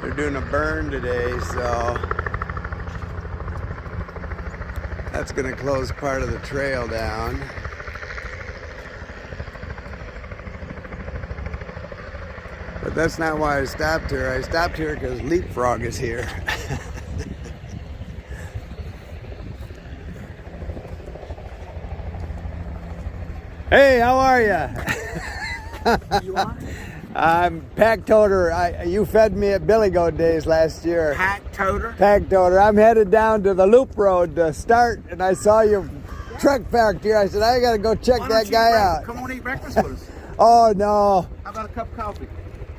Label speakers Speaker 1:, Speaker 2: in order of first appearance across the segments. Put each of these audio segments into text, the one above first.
Speaker 1: They're doing a burn today, so that's going to close part of the trail down. But that's not why I stopped here. I stopped here because Leapfrog is here. Hey, how are you?
Speaker 2: You are?
Speaker 1: I'm PACKTOTER. You fed me at Billy Goat Days last year.
Speaker 2: PACKTOTER?
Speaker 1: PACKTOTER. I'm headed down to the Loop Road to start, and I saw your truck parked here. I said, I gotta go check that guy out.
Speaker 2: Come on, eat breakfast with us.
Speaker 1: Oh, no.
Speaker 2: How about a cup of coffee?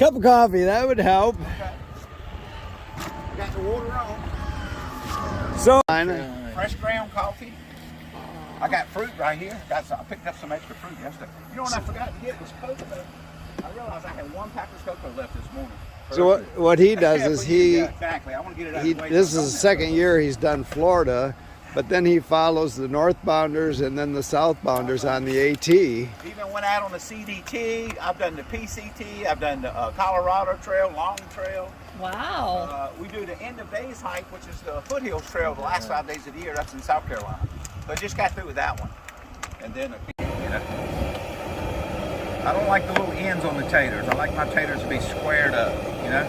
Speaker 1: Cup of coffee, that would help.
Speaker 2: Okay. Got the water on.
Speaker 1: So,
Speaker 2: Fresh ground coffee. I got fruit right here. I picked up some extra fruit yesterday. You know what I forgot to get was cocoa. I realized I had one pack of cocoa left this morning.
Speaker 1: so what he does is
Speaker 2: Yeah, exactly. I want to get it out of the way.
Speaker 1: this is the second year he's done Florida, but then he follows the northbounders and then the southbounders on the AT.
Speaker 2: Even went out on the CDT. I've done the PCT. I've done the Colorado Trail, Long Trail.
Speaker 3: Wow.
Speaker 2: We do the end of days hike, which is the Foothills Trail, the last 5 days of the year. That's in South Carolina. But just got through with that one. And then, I don't like the little ends on the taters. I like my taters to be squared up, you know?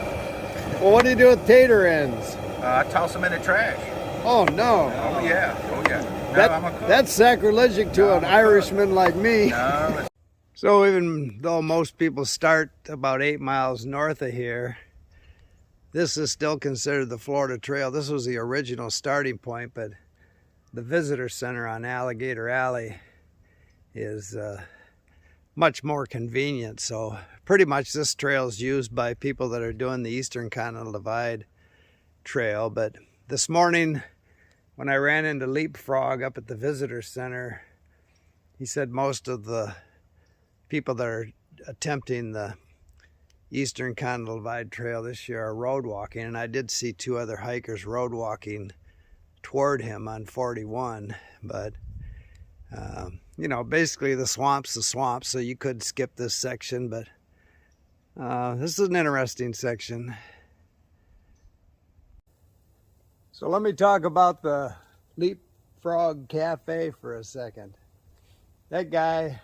Speaker 1: Well, what do you do with tater ends?
Speaker 2: I toss them in the trash.
Speaker 1: Oh, no.
Speaker 2: Oh, yeah. Oh, yeah. No, I'm a cook.
Speaker 1: That's sacrilegious to an Irishman like me.
Speaker 2: No,
Speaker 1: So even though most people start about 8 miles north of here, this is still considered the Florida Trail. This was the original starting point, but the visitor center on Alligator Alley is much more convenient. So pretty much this trail is used by people that are doing the Eastern Continental Divide Trail. But this morning when I ran into Leapfrog up at the visitor center, he said most of the people that are attempting the Eastern Continental Divide Trail this year are road walking, and I did see 2 other hikers road walking toward him on 41, but you know, basically the swamp's the swamp, so you could skip this section, but this is an interesting section. So let me talk about the Leapfrog Cafe for a second. That guy,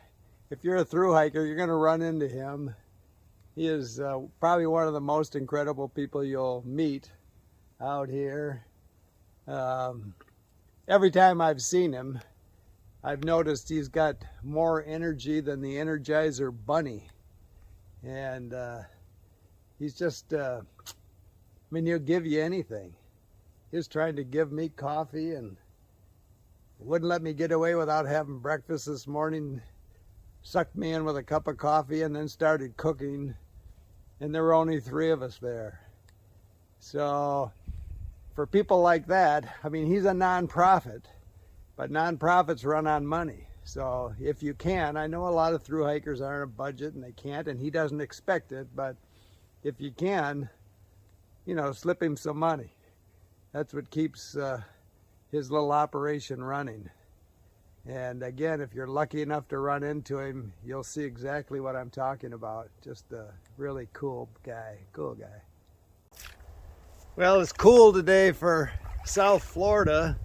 Speaker 1: if you're a thru hiker, you're going to run into him. He is probably one of the most incredible people you'll meet out here. Every time I've seen him, I've noticed he's got more energy than the Energizer Bunny. And he's just, I mean, he'll give you anything. He was trying to give me coffee and wouldn't let me get away without having breakfast this morning. Sucked me in with a cup of coffee and then started cooking. And there were only 3 of us there. So for people like that, I mean, he's a nonprofit, but nonprofits run on money. So if you can, I know a lot of thru hikers aren't a budget and they can't, and he doesn't expect it, but if you can, you know, slip him some money. That's what keeps his little operation running. And again, if you're lucky enough to run into him, you'll see exactly what I'm talking about. Just a really cool guy, Well, it's cool today for South Florida,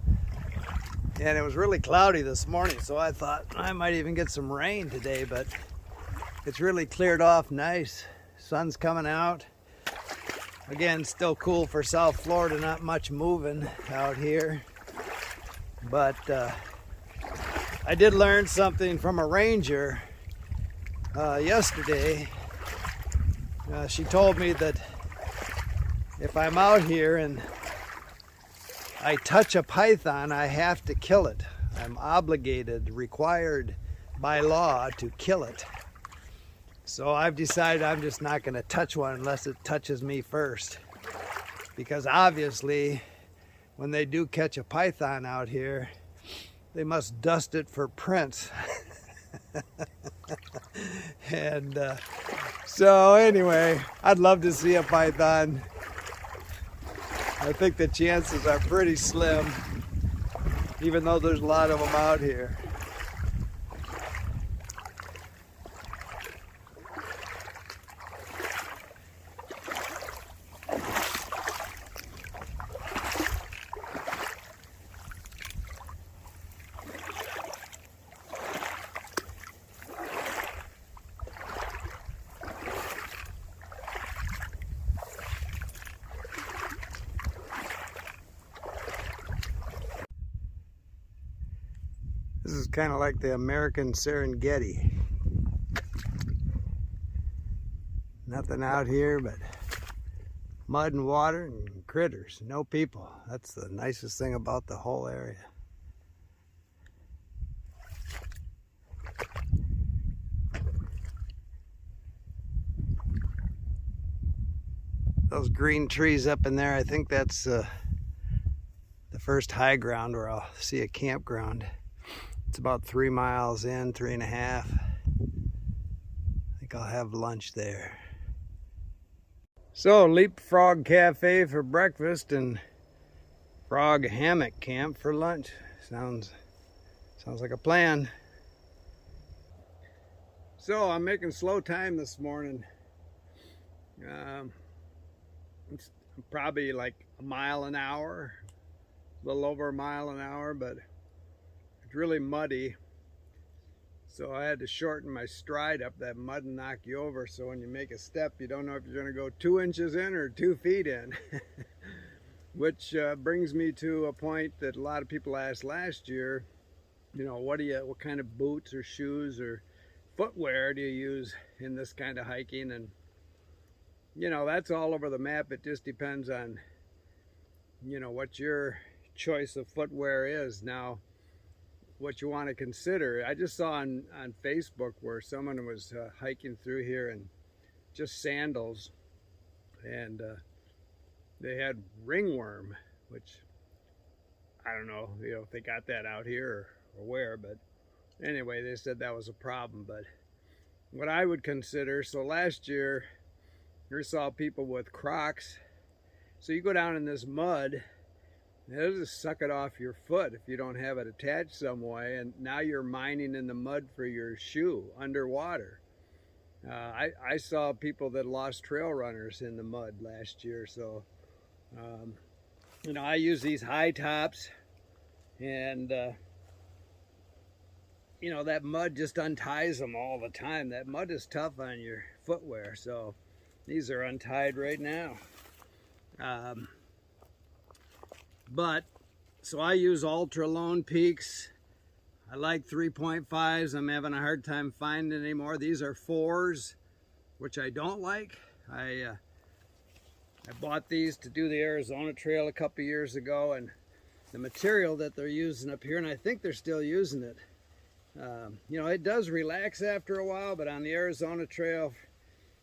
Speaker 1: and it was really cloudy this morning, so I thought I might even get some rain today, but it's really cleared off nice. Sun's coming out. Again, still cool for South Florida, not much moving out here. But I did learn something from a ranger yesterday. She told me that if I'm out here and I touch a python, I have to kill it. I'm obligated, required by law to kill it. So I've decided I'm just not going to touch one unless it touches me first. Because obviously, when they do catch a python out here, they must dust it for prints. And so anyway, I'd love to see a python. I think the chances are pretty slim, even though there's a lot of them out here. kind of like the American Serengeti. Nothing out here but mud and water and critters, no people. That's the nicest thing about the whole area. Those green trees up in there, I think that's the first high ground where I'll see a campground. It's about 3 miles in, 3.5. I think I'll have lunch there. So, Leapfrog Cafe for breakfast and Frog Hammock Camp for lunch. Sounds like a plan. So, I'm making slow time this morning. It's probably like a mile an hour, a little over a mile an hour, but it's really muddy. So I had to shorten my stride up. That mud and knock you over. So when you make a step, you don't know if you're going to go 2 inches in or 2 feet in. Which brings me to a point that a lot of people asked last year. You know, what kind of boots or shoes or footwear do you use in this kind of hiking? And you know, that's all over the map. It just depends on, you know, what your choice of footwear is. Now, what you want to consider. I just saw on Facebook where someone was hiking through here in just sandals, and they had ringworm, which I don't know, you know, if they got that out here or where, but anyway, they said that was a problem. But what I would consider, so last year, I saw people with Crocs. So you go down in this mud, and it'll just suck it off your foot if you don't have it attached some way, and now you're mining in the mud for your shoe underwater. I saw people that lost trail runners in the mud last year. So, you know, I use these high tops, and you know, that mud just unties them all the time. That mud is tough on your footwear, so these are untied right now. So I use Ultra Lone Peaks. I like 3.5s. I'm having a hard time finding anymore. These are 4s, which I don't like. I bought these to do the Arizona Trail a couple years ago, and the material that they're using up here, and I think they're still using it, you know, it does relax after a while, but on the Arizona Trail,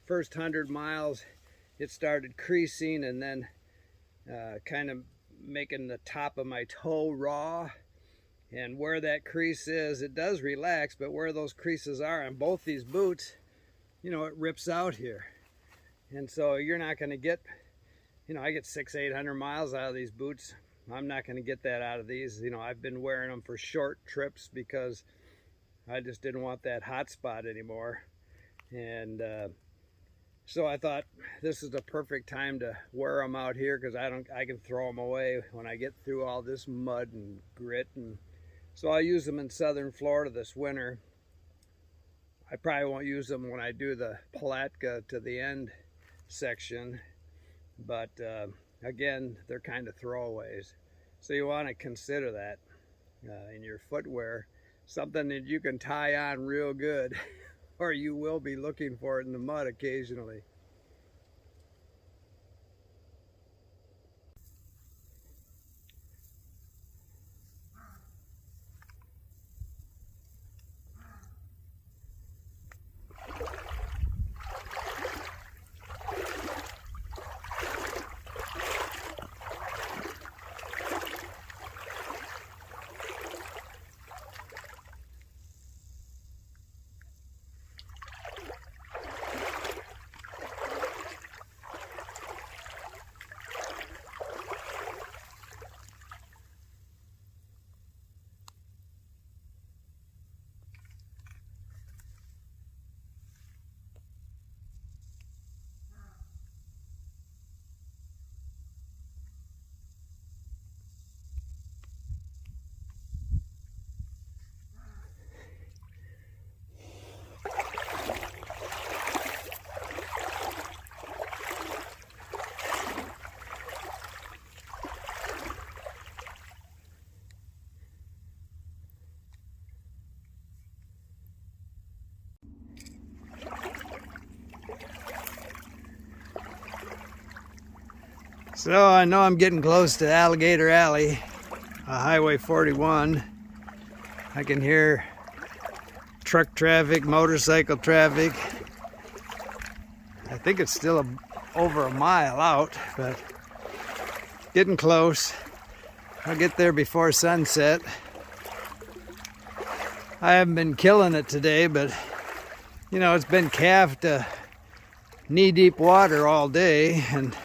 Speaker 1: first 100 miles, it started creasing and then kind of making the top of my toe raw. And where that crease is, it does relax, but where those creases are on both these boots, you know, it rips out here. And so you're not going to get, you know, I get 600-800 miles out of these boots. I'm not going to get that out of these. You know, I've been wearing them for short trips because I just didn't want that hot spot anymore. And so I thought this is the perfect time to wear them out here, because I can throw them away when I get through all this mud and grit. And so I'll use them in southern Florida this winter. I probably won't use them when I do the Palatka to the end section, but again, they're kind of throwaways. So you want to consider that in your footwear, something that you can tie on real good. Or you will be looking for it in the mud occasionally. So I know I'm getting close to Alligator Alley, Highway 41. I can hear truck traffic, motorcycle traffic. I think it's still over a mile out, but getting close. I'll get there before sunset. I haven't been killing it today, but you know, it's been calved to knee-deep water all day, and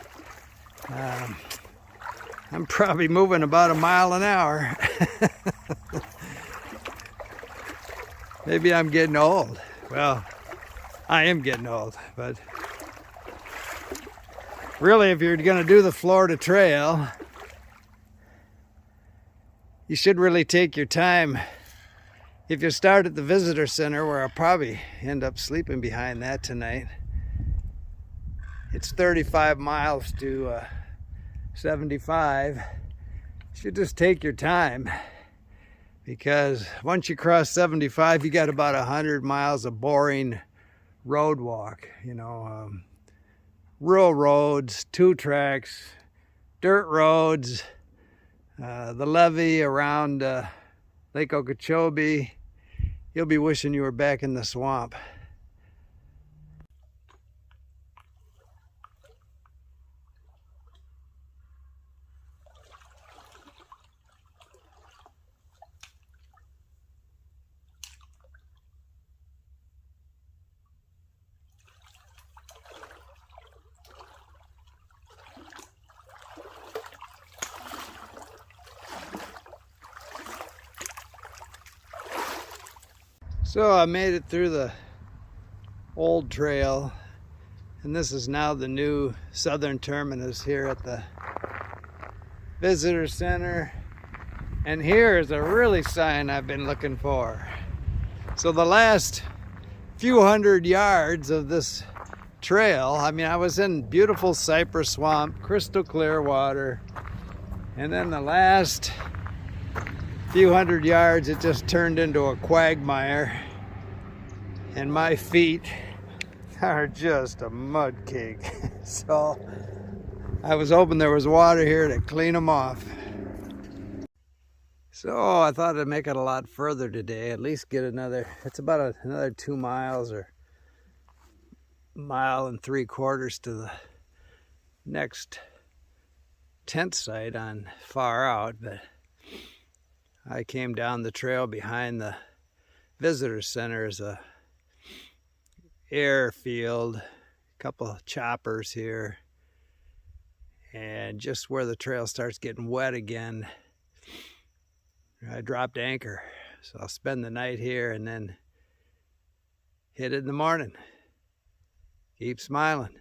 Speaker 1: I'm probably moving about a mile an hour. Maybe I'm getting old. Well, I am getting old, but really, if you're going to do the Florida Trail, you should really take your time. If you start at the visitor center, where I'll probably end up sleeping behind that tonight, it's 35 miles to 75. You should just take your time, because once you cross 75, you got about 100 miles of boring road walk. You know, rural roads, 2 tracks, dirt roads, the levee around Lake Okeechobee. You'll be wishing you were back in the swamp. So I made it through the old trail, and this is now the new southern terminus here at the visitor center. And here is a really sign I've been looking for. So the last few hundred yards of this trail, I mean, I was in beautiful cypress swamp, crystal clear water, and then the last few hundred yards it just turned into a quagmire, and my feet are just a mud cake. So I was hoping there was water here to clean them off. So I thought I'd make it a lot further today, at least get another, it's about another 2 miles or 1.75 miles to the next tent site on far out. But I came down the trail behind the visitor center. As a airfield, a couple of choppers here, and just where the trail starts getting wet again, I dropped anchor. So I'll spend the night here and then hit it in the morning. Keep smiling.